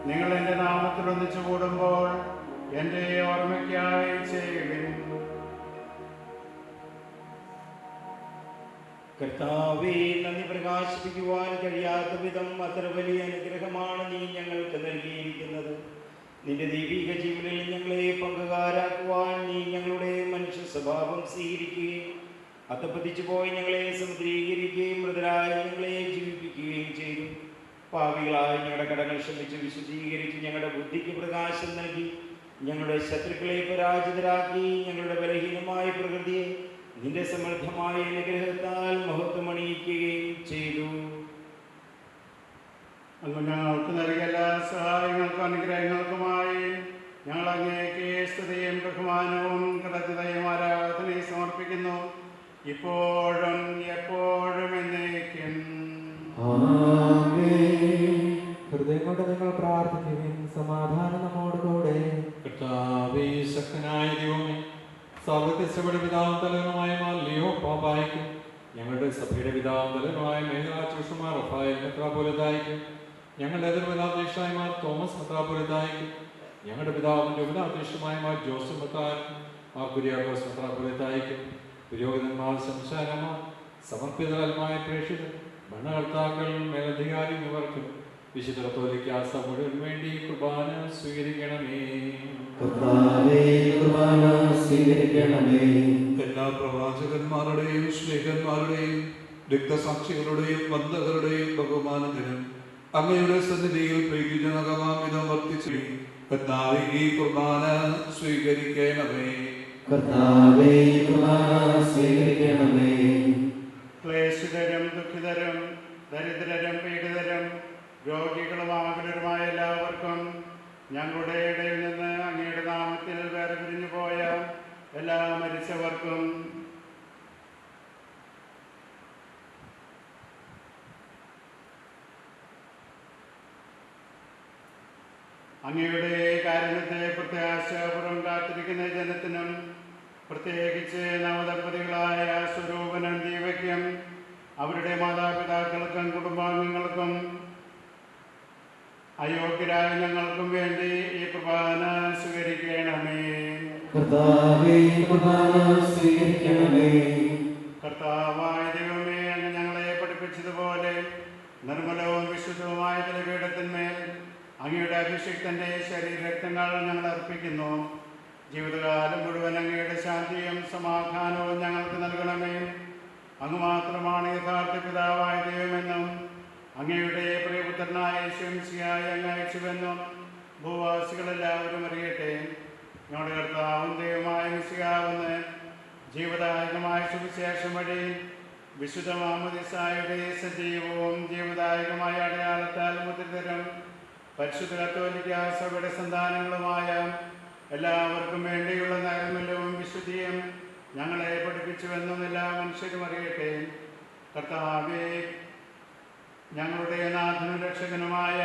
Speaker 3: നിങ്ങൾ എൻ്റെ നാമത്തിൽ ഒന്നിച്ചു കൂടുമ്പോൾ എൻ്റെ ഓർമ്മയ്ക്കായി ചെയ്യുവിൻ.
Speaker 9: കർത്താവേ, നന്ദി പ്രകാശിപ്പിക്കുവാൻ കഴിയാത്ത വിധം അത്ര വലിയ അനുഗ്രഹമാണ് നീ ഞങ്ങൾക്ക് നൽകിയിരിക്കുന്നത്. നിന്റെ ദൈവിക ജീവനിൽ ഞങ്ങളെ പങ്കുകാരാക്കുവാൻ നീ ഞങ്ങളുടെ മനുഷ്യ സ്വഭാവം സ്വീകരിക്കുകയും അധപ്പതിച്ചു പോയി ഞങ്ങളെ സമുദ്രീകരിക്കുകയും മൃതരായി ഞങ്ങളെ ജീവിപ്പിക്കുകയും ചെയ്തു. പാപികളായി ഞങ്ങളുടെ കടങ്ങൾ ക്ഷമിച്ച് വിശുദ്ധീകരിച്ച് ഞങ്ങളുടെ ബുദ്ധിക്ക് പ്രകാശം നൽകി ഞങ്ങളുടെ ശത്രുക്കളെ പരാജിതരാക്കി ഞങ്ങളുടെ ബലഹീനമായ പ്രകൃതിയെ നിന്റെ സമൃദ്ധമായ അനുഗ്രഹത്താൽ മഹത്വമണിയിക്കുകയും ചെയ്തു.
Speaker 3: അങ്ങ് ഞങ്ങൾക്ക് നൽകിയ എല്ലാ സഹായങ്ങൾക്കും അനുഗ്രഹങ്ങൾക്കുമായി ഞങ്ങൾ അങ്ങേക്ക് സ്തുതിയും ബഹുമാനവും കൃതജ്ഞതയും ആരാധനയും സമർപ്പിക്കുന്നു, ഇപ്പോഴും എപ്പോഴും എന്നേക്കും.
Speaker 4: ഹൃദയം കൊണ്ട് നിങ്ങൾ പ്രാർത്ഥിക്കുകയും സമാധാനം നമ്മോട് കൂടെ.
Speaker 10: കർത്താവേ, ശക്തനായ ദൈവമേ, സർവ്വത്യസ്തയുടെ പിതാവും തലവനുമായ ലിയോ പാപ്പായിക്കും ഞങ്ങളുടെ സഭയുടെ പിതാവും തലവനുമായ മേഘാചൂഷമാർ റഫായേൽ മെത്രാപ്പൊലീത്തായിക്കും ഞങ്ങളുടെ എതിർപിതാധ്യക്ഷമാർ തോമസ് മെത്രാപ്പൊലീത്തായിക്കും ഞങ്ങളുടെ പിതാവും ഉപതാധ്യക്ഷമായമാർ ജോസഫ് മാർ കുര്യാക്കോസ് മെത്രാപ്പൊലീത്തായിക്കും പുരോഹിതന്മാർ സംസാരമാർ സമർപ്പിതമായ പ്രേക്ഷിതർ ഭരണകർത്താക്കൾ മേലധികാരി ഇവർക്കും വിശുദ്ധ കത്തോലിക്കാ സഭ മുഴുവൻ വേണ്ടി കുർബാന സ്വീകരിക്കണമേ.
Speaker 2: കർത്താവേ, കുർബാന സ്വീകരിക്കണമേ.
Speaker 11: എല്ലാ പ്രവാചകന്മാരുടെയും സ്നേഹന്മാരുടെയും രക്തസാക്ഷികളുടെയും വന്ദകരുടെയും ബഹുമാനത്തിനും അങ്ങയുടെ സന്നിധിയിൽ പ്രീതിജനകമാമിതം വർദ്ധിച്ചു. കർത്താവേ, ഈ കുർബാന സ്വീകരിക്കണമേ.
Speaker 2: കർത്താവേ, കുർബാന സ്വീകരിക്കണമേ.
Speaker 3: ക്ലേശിതരും ദുഃഖിതരും ദരിദ്രരും പീഡിതരും രോഗികളും ആകുലരുമായ എല്ലാവർക്കും ഞങ്ങളുടെ ഇടയിൽ നിന്ന് അങ്ങയുടെ നാമത്തിൽ വേർപിരിഞ്ഞു പോയ എല്ലാ മരിച്ചവർക്കും അങ്ങയുടെ കാരുണ്യത്തെ പ്രത്യാശാപൂർവം കാത്തിരിക്കുന്ന ജനത്തിനും പ്രത്യേകിച്ച് നവദമ്പതികളായ സ്വരൂപനും ദീപയ്ക്കും അവരുടെ മാതാപിതാക്കൾക്കും കുടുംബാംഗങ്ങൾക്കും അയോഗ്യരായ ഞങ്ങൾക്കും വേണ്ടി ഈ കുർബാന സ്വീകരിക്കണമേ.
Speaker 2: കർത്താവേ, കുർബാന സ്വീകരിക്കണമേ.
Speaker 3: കർത്താവായ ദൈവമേ, അങ്ങ് ഞങ്ങളെ പഠിപ്പിച്ചതുപോലെ നിർമ്മലവും വിശുദ്ധവുമായ ബലിപീഠത്തിന്മേൽ അങ്ങയുടെ അഭിഷിക്തന്റെ ശരീരരക്തങ്ങൾ ഞങ്ങൾ അർപ്പിക്കുന്നു. ജീവിതകാലം മുഴുവൻ അങ്ങയുടെ ശാന്തിയും സമാധാനവും ഞങ്ങൾക്ക് നൽകണമേ. അങ്ങ് മാത്രമാണ് യഥാർത്ഥ പിതാവായ ദൈവമെന്നും അങ്ങയുടെ പ്രിയപുത്രനായ യേശുമിശിഹായെ അങ്ങ് അയച്ചുവെന്നും ഭൂവാസികളെല്ലാവരും അറിയട്ടെ. ഞങ്ങളുടെ കർത്താവും ദൈവമായ മിശിഹാവെന്ന് ജീവദായകമായ സുവിശേഷം വഴി വിശുദ്ധ മാമോദീസായുടെ സജീവവും ജീവദായകമായ അടയാളത്താൽ മുദ്രിതരും പരിശുദ്ധ കത്തോലിക്കാ സഭയുടെ സന്താനങ്ങളുമായ എല്ലാവർക്കും വേണ്ടിയുള്ള നൈർമല്യവും വിശുദ്ധിയും ഞങ്ങളെ പഠിപ്പിച്ചുവെന്നും എല്ലാ മനുഷ്യരും അറിയട്ടെ. കർത്താവേ, ഞങ്ങളുടെ നാഥനും രക്ഷകനുമായ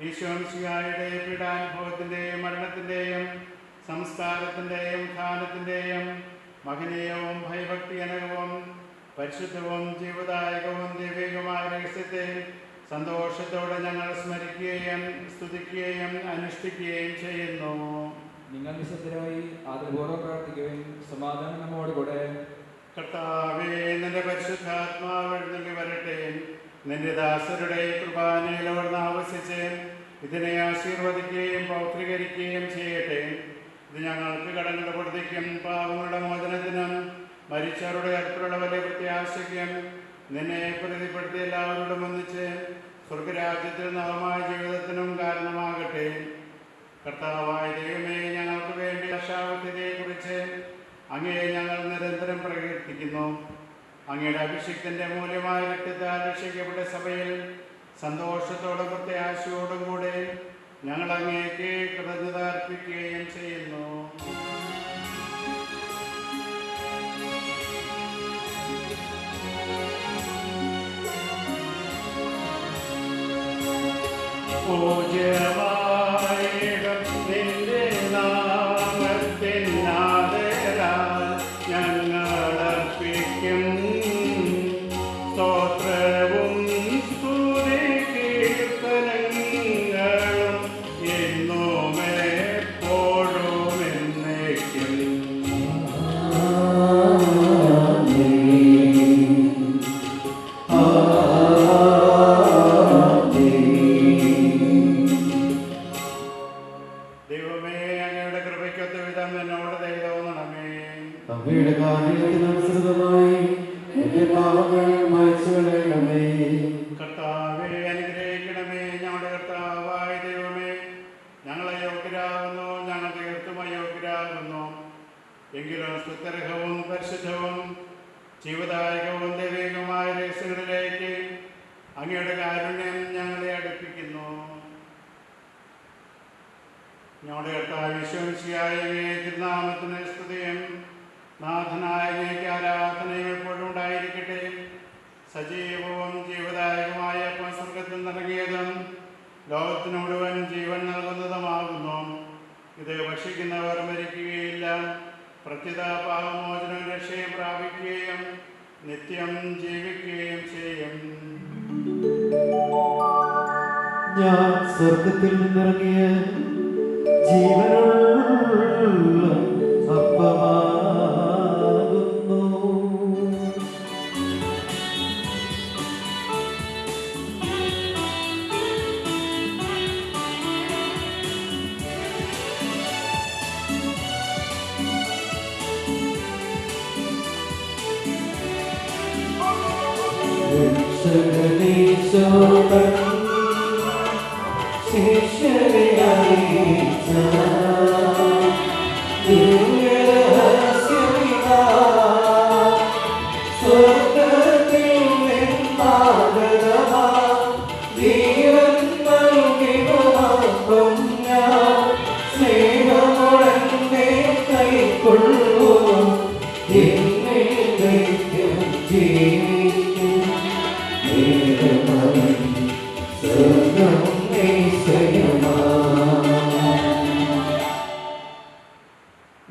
Speaker 3: ഈശോമിശിഹായുടെ പീഡാനുഭവത്തിൻ്റെയും മരണത്തിൻ്റെയും സംസ്കാരത്തിൻ്റെയും ധ്യാനത്തിൻ്റെയും മഹനീയവും ഭയഭക്തിജനകവും പരിശുദ്ധവും ജീവദായകവും ദൈവികമായ രഹസ്യത്തെ സന്തോഷത്തോടെ ഞങ്ങൾ സ്മരിക്കുകയും സ്തുതിക്കുകയും അനുഷ്ഠിക്കുകയും ചെയ്യുന്നു.
Speaker 12: നിങ്ങൾ നിശബ്ദരായി ആദരപൂർവ്വം പ്രാർത്ഥിക്കുകയും സമാധാനം നമ്മോട് കൂടെ.
Speaker 3: കർത്താവേ, നിന്റെ പരിശുദ്ധാത്മാവ് എഴുന്നള്ളി വരട്ടെ. നിന്റെ ദാസരുടെ കുർബാനയിലോട് ആവശ്യിച്ച് ഇതിനെ ആശീർവദിക്കുകയും പൗത്രീകരിക്കുകയും ചെയ്യട്ടെ. ഇത് ഞങ്ങൾക്ക് കടങ്ങളുടെ പൊറുതിക്കും പാവങ്ങളുടെ മോചനത്തിനും മരിച്ചവരുടെ അടുത്തുള്ള വലിയ പ്രത്യാശയ്ക്കും നിന്നെ പ്രീതിപ്പെടുത്തി എല്ലാവരോടും ഒന്നിച്ച് സ്വർഗരാജ്യത്തിൽ നവമായ ജീവിതത്തിനും കാരണമാകട്ടെ. കർത്താവായ ദൈവമേ, ഞങ്ങൾക്ക് വേണ്ടി രക്ഷാവധിയെക്കുറിച്ച് അങ്ങയെ ഞങ്ങൾ നിരന്തരം പ്രകീർത്തിക്കുന്നു. അങ്ങയുടെ അഭിഷിക്തന്റെ മൂല്യമായ രക്തത്താൽ രക്ഷിക്കപ്പെട്ട സഭയിൽ സന്തോഷത്തോടും പ്രത്യാശയോടും കൂടെ ഞങ്ങൾ അങ്ങേക്ക് കൃതജ്ഞത അർപ്പിക്കുകയും ചെയ്യുന്നു. പൂജ്യമായിടും നിന്റെ നാമത്തിനാദരാൽ ഞങ്ങളർപ്പിക്കും സ്തോത്രവും സ്തുതി കീർത്തനങ്ങളും എന്നും എപ്പോഴും എന്നേക്കും.
Speaker 2: അങ്ങയുടെ കാരുണ്യത്തിനനുസൃതമായി എന്റെ പാപങ്ങൾ മായ്ച്ചു കളയണമേ.
Speaker 3: കർത്താവേ, അനുഗ്രഹിക്കണമേ. ഞങ്ങളുടെ കർത്താവായ ദൈവമേ, ഞങ്ങളെ യോഗ്യരാകുന്നു, ഞങ്ങൾ തീർത്തും അയോഗ്യരാകുന്നു. എങ്കിലും സ്തുത്യർഹവും പരിശുദ്ധവും ജീവദായകവും ദൈവികവുമായ രഹസ്യങ്ങളിലേക്ക് അങ്ങയുടെ കാരുണ്യം ഞങ്ങളെ അടുപ്പിക്കുന്നു. ഞങ്ങളുടെ കർത്താവ് ഈശോമിശിഹായ അങ്ങേ തിരുനാമത്തിന് സ്തുതിയും നാഥനായ അങ്ങേക്ക് ആരാധനയും എപ്പോഴും ഉണ്ടായിരിക്കട്ടെ. സജീവവും ജീവദായകമായ സ്വർഗത്തിൽ നിറങ്ങിയതും ലോകത്തിന് മുഴുവൻ ജീവൻ നൽകുന്നതുമാകുന്നു. ഇത് ഭക്ഷിക്കുന്നവർ മരിക്കുകയില്ല, പ്രത്യുത പാപമോചനവും രക്ഷയും പ്രാപിക്കുകയും നിത്യം ജീവിക്കുകയും ചെയ്യും.
Speaker 2: ഞാൻ സ്വർഗത്തിൽ നിന്നിറങ്ങിയ ജീവനുള്ള അപ്പമാകുന്നു.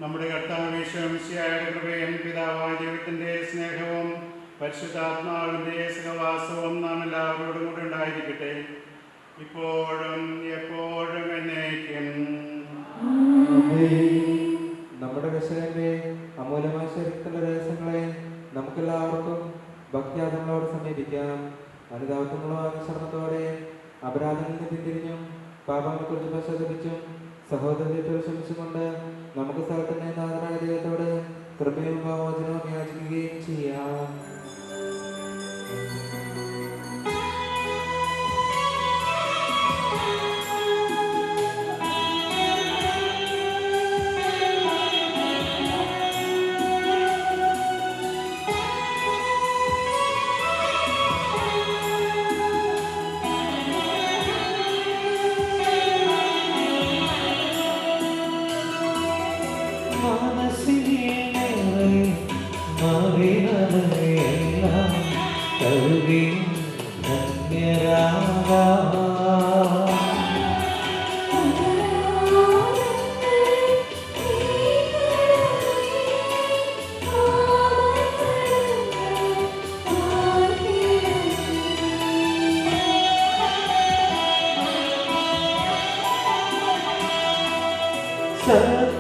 Speaker 3: നമ്മുടെ കർത്താവ് യേശുമിശിഹായുടെ കൃപയും പിതാവായ ദൈവത്തിന്റെ സ്നേഹവും പരിശുദ്ധാത്മാവിന്റെ സഹവാസവും നാം എല്ലാവരോടും കൂടെ ഉണ്ടായിരിക്കട്ടെ, ഇപ്പോഴും എപ്പോഴും എന്നേക്കും.
Speaker 4: നമ്മുടെ രക്ഷകന്റെ അമൂല്യമായ ശരീരത്തിന്റെ രഹസ്യങ്ങളെ നമുക്കെല്ലാവർക്കും ഭക്തിയാദങ്ങളോട് സമീപിക്കാം. അനുതാപത്തിനുള്ള അനുസരണത്തോടെ അപരാധങ്ങളിൽ നിന്ന് പിന്തിരിഞ്ഞും പാപങ്ങളെക്കുറിച്ച് പശ്ചാത്തപിച്ചും സഹോദരത്തെ പ്രശംസിച്ചുകൊണ്ട് നമുക്ക് സ്ഥലത്തിന്റെ നാഥനായ ദൈവത്തോട് കൃപയും പാമോചനവും യാചിക്കുകയും ചെയ്യാം.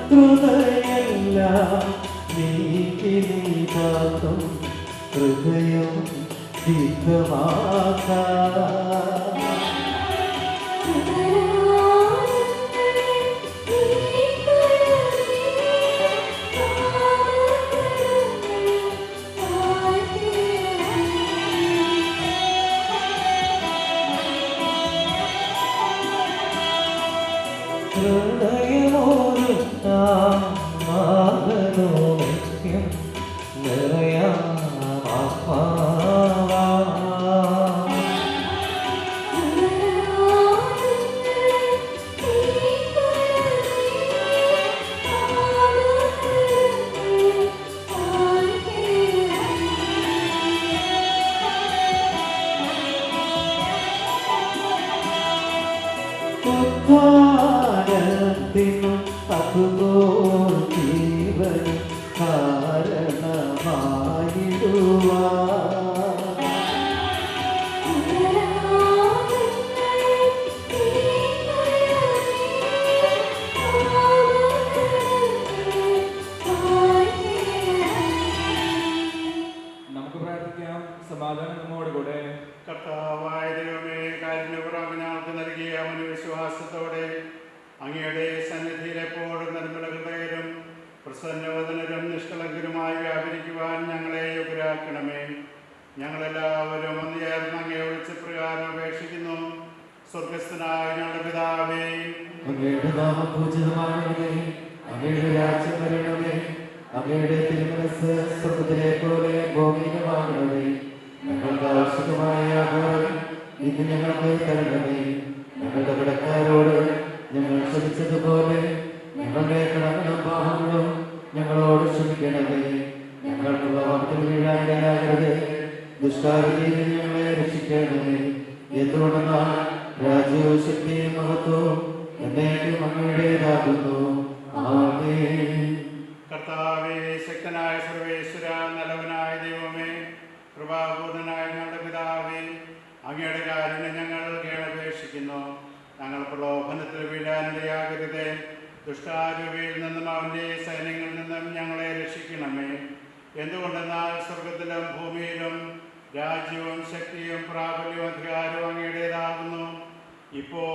Speaker 2: ശത്രുതയെല്ലാം നീക്കി നീ കാത്തും ഹൃദയം ദീപമാക്കാം. ഉദ്ധാരത്തിനും അതുപോൽ ജീവനും
Speaker 12: നമുക്ക് പ്രാർത്ഥിക്കാം. സമാധാനം നമ്മോട് കൂടെ.
Speaker 3: കർത്താവായ ദൈവമേ, കാരുണ്യപൂർവ്വം ഞങ്ങൾക്ക് നൽകിയ വിശ്വാസത്തോടെ അങ്ങയുടെ സന്നിധിയിൽ എപ്പോഴും നിർമ്മല ഹൃദയരും പ്രസന്നവദനരും നിഷ്കളങ്കരുമായി വ്യാപരിക്കുവാൻ ഞങ്ങളെ യോഗ്യരാക്കണമേ. ഞങ്ങളെല്ലാവരും ഒന്ന് ചേർന്ന് അങ്ങയെ വിളിച്ച പ്രകാരം അപേക്ഷിക്കുന്നു. സ്വർഗസ്ഥനായ ഞങ്ങളുടെ പിതാവേ,
Speaker 2: അങ്ങയുടെ നാമം പൂജിതമാകണമേ, അങ്ങയുടെ രാജ്യം വരണമേ, അങ്ങയുടെ തിരുമനസ്സ് സ്വർഗ്ഗത്തിലെ പോലെ ഭൂമിയിലുമാകണമേ. ഞങ്ങൾക്ക് ആവശ്യമായ ആഹാരം ഇന്ന് ഞങ്ങൾക്ക് തരണമേ. ഞങ്ങളുടെ കടക്കാരോട് ഞങ്ങൾ ക്ഷമിച്ചതുപോലെ ഞങ്ങളുടെ കടങ്ങളും പാപങ്ങളും ഞങ്ങളോട് ക്ഷമിക്കണമേ. ഞങ്ങൾക്ക് പാപത്തിൽ വീഴാനിടയാകരുത്, ദുഷ്കാര്യത്തിൽ ഞങ്ങളെ രക്ഷിക്കണമേ. എന്തുകൊണ്ടെന്നാൽ രാജ്യവും ശക്തിയും മഹത്വവും എന്നേക്കും അങ്ങയുടേതാകുന്നു. ആമേൻ.
Speaker 3: കർത്താവേ, ശക്തനായ സർവേശ്വര, നല്ലവനായ ദൈവമേ, കൃപാപൂർണനായ ഞങ്ങളുടെ പിതാവേ, അങ്ങയുടെ കാരുണ്യം ഞങ്ങൾ കേണപേക്ഷിക്കുന്നു. ഞങ്ങൾ പ്രലോഭനത്തിൽ വീഴാനിടയാകരുത്, ദുഷ്ടാരൂപിയിൽ നിന്നും അവൻ്റെ സൈന്യങ്ങളിൽ നിന്നും ഞങ്ങളെ രക്ഷിക്കണമേ. എന്തുകൊണ്ടെന്നാൽ സ്വർഗത്തിലും ഭൂമിയിലും രാജ്യവും ശക്തിയും പ്രാബല്യവും അധികാരവും അങ്ങയുടേതാകുന്നു. ഇപ്പോൾ